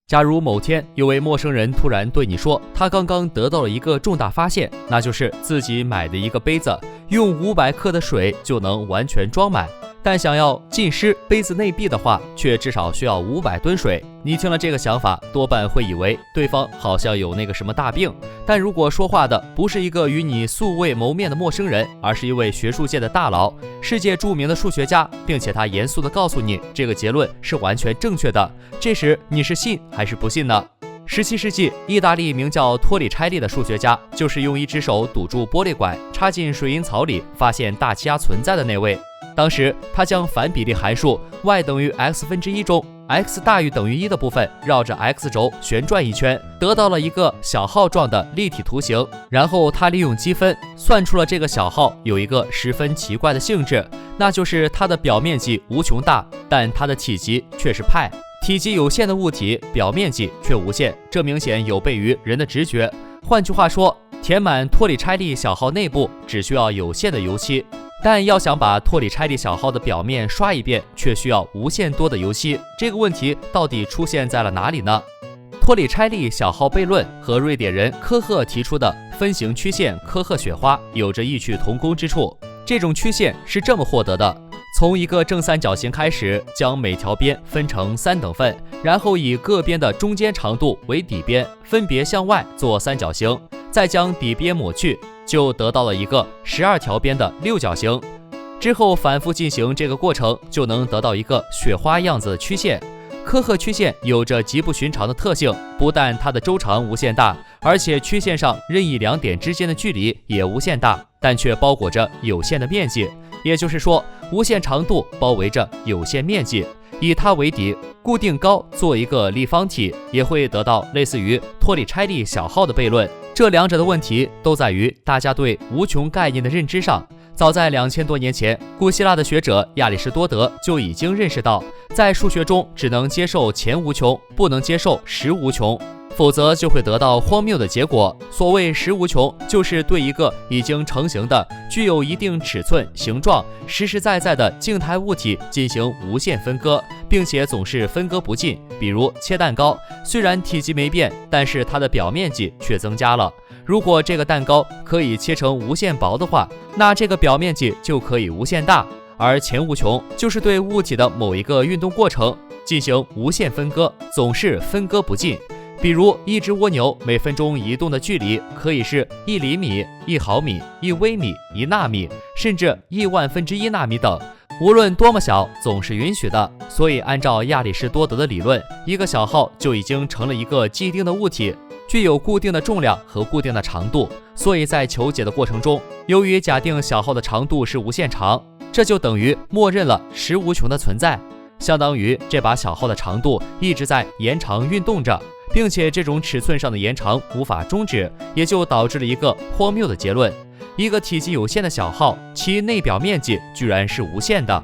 假如某天有位陌生人突然对你说，他刚刚得到了一个重大发现，那就是自己买的一个杯子，用500克的水就能完全装满，但想要浸湿杯子内壁的话，却至少需要500吨水。你听了这个想法，多半会以为对方好像有那个什么大病。但如果说话的不是一个与你素未谋面的陌生人，而是一位学术界的大佬，世界著名的数学家，并且他严肃地告诉你这个结论是完全正确的，这时你是信还是不信呢？17世纪，意大利名叫托里拆利的数学家，就是用一只手堵住玻璃管，插进水银槽里，发现大气压存在的那位。当时他将反比例函数 y 等于 x⁻1中 x 大于等于1的部分绕着 x 轴旋转一圈，得到了一个小号状的立体图形。然后他利用积分算出了这个小号有一个十分奇怪的性质，那就是它的表面积无穷大，但它的体积却是派。体积有限的物体表面积却无限，这明显有悖于人的直觉。换句话说，填满托里拆利小号内部只需要有限的油漆，但要想把托里拆利小号的表面刷一遍，却需要无限多的油漆。这个问题到底出现在了哪里呢？托里拆利小号悖论和瑞典人科赫提出的分形曲线科赫雪花有着异曲同工之处。这种曲线是这么获得的：从一个正三角形开始，将每条边分成3等份，然后以各边的中间长度为底边，分别向外做三角形，再将底边抹去，就得到了一个12条边的六角形。之后反复进行这个过程，就能得到一个雪花样子的曲线。科赫曲线有着极不寻常的特性，不但它的周长无限大，而且曲线上任意2点之间的距离也无限大，但却包裹着有限的面积。也就是说，无限长度包围着有限面积，以它为底，固定高做一个立方体，也会得到类似于托里拆利小号的悖论。这两者的问题都在于大家对无穷概念的认知上。早在2000多年前，古希腊的学者亚里士多德就已经认识到，在数学中只能接受前无穷，不能接受实无穷，否则就会得到荒谬的结果。所谓实无穷，就是对一个已经成型的、具有一定尺寸、形状、实实在在的静态物体进行无限分割，并且总是分割不尽。比如切蛋糕，虽然体积没变，但是它的表面积却增加了。如果这个蛋糕可以切成无限薄的话，那这个表面积就可以无限大。而前无穷就是对物体的某一个运动过程进行无限分割，总是分割不尽。比如一只蜗牛每分钟移动的距离可以是1厘米、1毫米、1微米、1纳米，甚至1/1000纳米等，无论多么小总是允许的。所以按照亚里士多德的理论，一个小号就已经成了一个既定的物体，具有固定的重量和固定的长度。所以在求解的过程中，由于假定小号的长度是无限长，这就等于默认了实无穷的存在，相当于这把小号的长度一直在延长运动着，并且这种尺寸上的延长无法终止，也就导致了一个荒谬的结论：一个体积有限的小号，其内表面积居然是无限的。